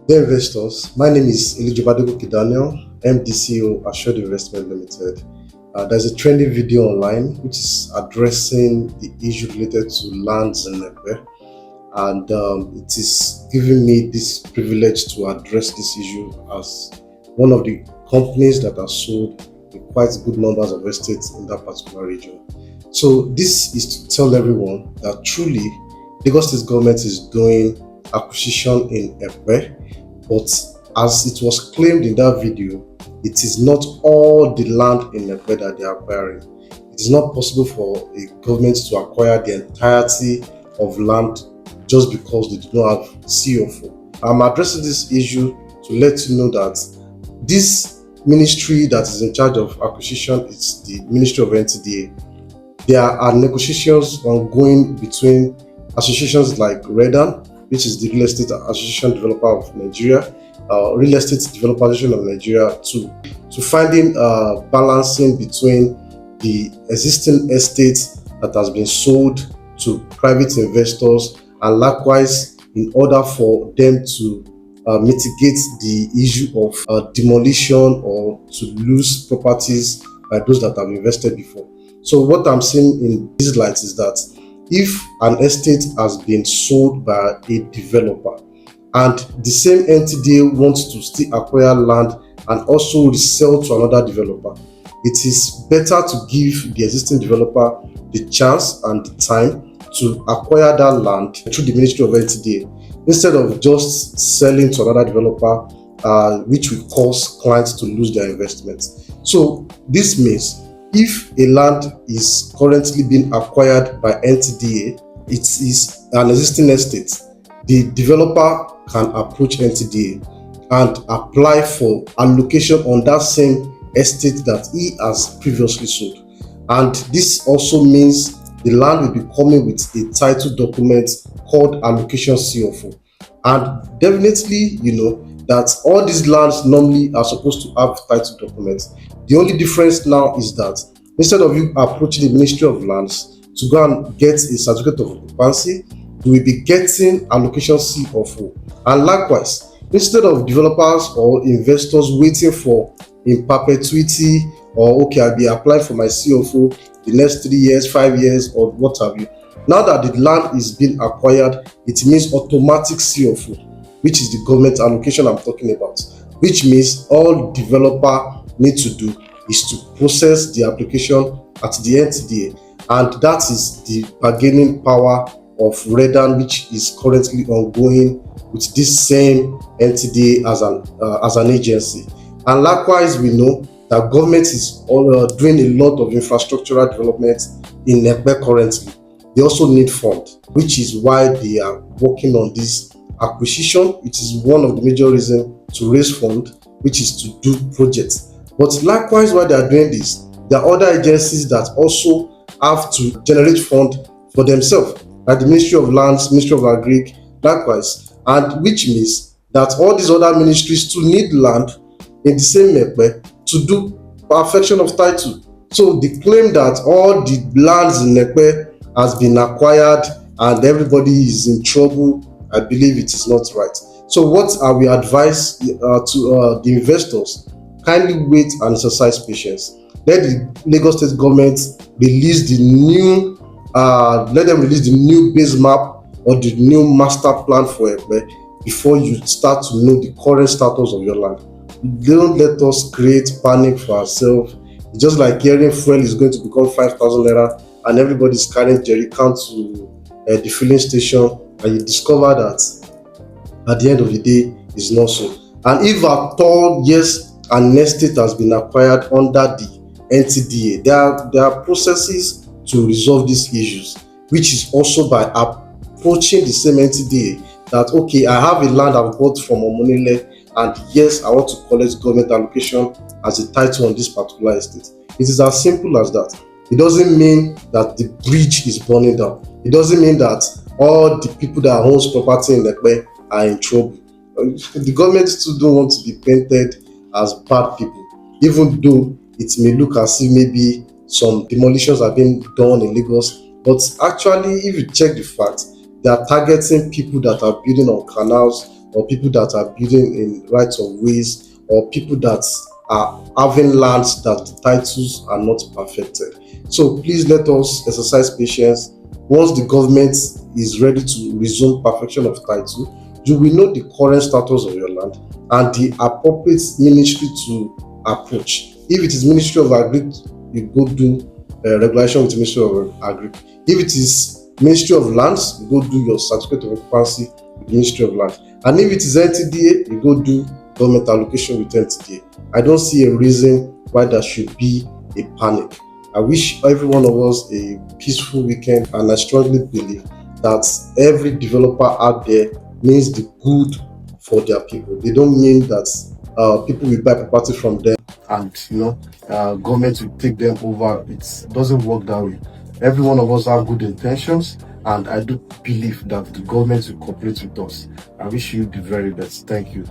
Dear investors, my name is Elijubadego Daniel, MD Assured Investment Limited. There's a trending video online which is addressing the issue related to lands in Ekpe, and it is giving me this privilege to address this issue as one of the companies that have sold quite good numbers of estates in that particular region. So this is to tell everyone that truly Lagos State government is doing acquisition in Ekpe, but as it was claimed in that video, it is not all the land in Ekpe that they are acquiring. It is not possible for a government to acquire the entirety of land just because they do not have CFO. I'm addressing this issue to let you know that this ministry that is in charge of acquisition is the Ministry of NTDA. There are negotiations ongoing between associations like REDAN, which is the Real Estate Association Developer of Nigeria, Real Estate Developer Association of Nigeria, to finding balancing between the existing estates that has been sold to private investors, and likewise in order for them to mitigate the issue of demolition or to lose properties by those that have invested before. So what I'm saying in this light is that if an estate has been sold by a developer and the same NTDA wants to still acquire land and also resell to another developer, it is better to give the existing developer the chance and the time to acquire that land through the Ministry of NTDA instead of just selling to another developer, which will cause clients to lose their investment. So this means if a land is currently being acquired by NTDA, it is an existing estate, the developer can approach NTDA and apply for allocation on that same estate that he has previously sold. And this also means the land will be coming with a title document called allocation CFO. And definitely, that all these lands normally are supposed to have title documents. The only difference now is that instead of you approaching the Ministry of Lands to go and get a certificate of occupancy, you will be getting allocation CFO. And likewise, instead of developers or investors waiting for in perpetuity, or okay, I'll be applying for my CFO the next 3 years, 5 years, or what have you. Now that the land is being acquired, it means automatic CFO, which is the government allocation I'm talking about, which means all developer need to do is to process the application at the NTDA, and that is the bargaining power of REDAN, which is currently ongoing with this same NTDA as an agency. And likewise, we know that government is doing a lot of infrastructural development in Ekpe currently. They also need funds, which is why they are working on this acquisition. It is one of the major reasons to raise funds, which is to do projects. But likewise, while they are doing this, there are other agencies that also have to generate funds for themselves, like the Ministry of Lands, Ministry of Agric, likewise, and which means that all these other ministries too need land in the same Ekpe to do perfection of title. So the claim that all the lands in Ekpe has been acquired and everybody is in trouble, I believe it is not right. So what are we advise to the investors? Kindly wait and exercise patience. Let the Lagos State government release the new, let them release the new base map or the new master plan for Ekpe before you start to know the current status of your land. Don't let us create panic for ourselves. It's just like hearing fuel is going to become 5,000 naira and everybody's carrying jerry can to the filling station, and you discover that at the end of the day it's not so. And if at all, yes, an estate has been acquired under the NTDA, there are processes to resolve these issues, which is also by approaching the same NTDA that okay, I have a land I've bought from Omonile, and yes, I want to collect government allocation as a title on this particular estate. It is as simple as that. It doesn't mean that the bridge is burning down. It doesn't mean that all the people that owns property in Ekpe are in trouble. The government still don't want to be painted as bad people, even though it may look as if maybe some demolitions are being done in Lagos. But actually, if you check the fact, they are targeting people that are building on canals, or people that are building in rights of ways, or people that are having lands that the titles are not perfected. So please let us exercise patience. Once the government is ready to resume perfection of title, you will know the current status of your land and the appropriate ministry to approach. If it is Ministry of Agri, you go do regulation with Ministry of Agri. If it is Ministry of Lands, you go do your certificate of occupancy with Ministry of Lands. And if it is NTDA, you go do government allocation with NTDA. I don't see a reason why there should be a panic. I wish every one of us a peaceful weekend, and I strongly believe that every developer out there means the good for their people. They don't mean that people will buy property from them and government will take them over. It doesn't work that way. Every one of us have good intentions, and I do believe that the government will cooperate with us. I wish you the very best. Thank you.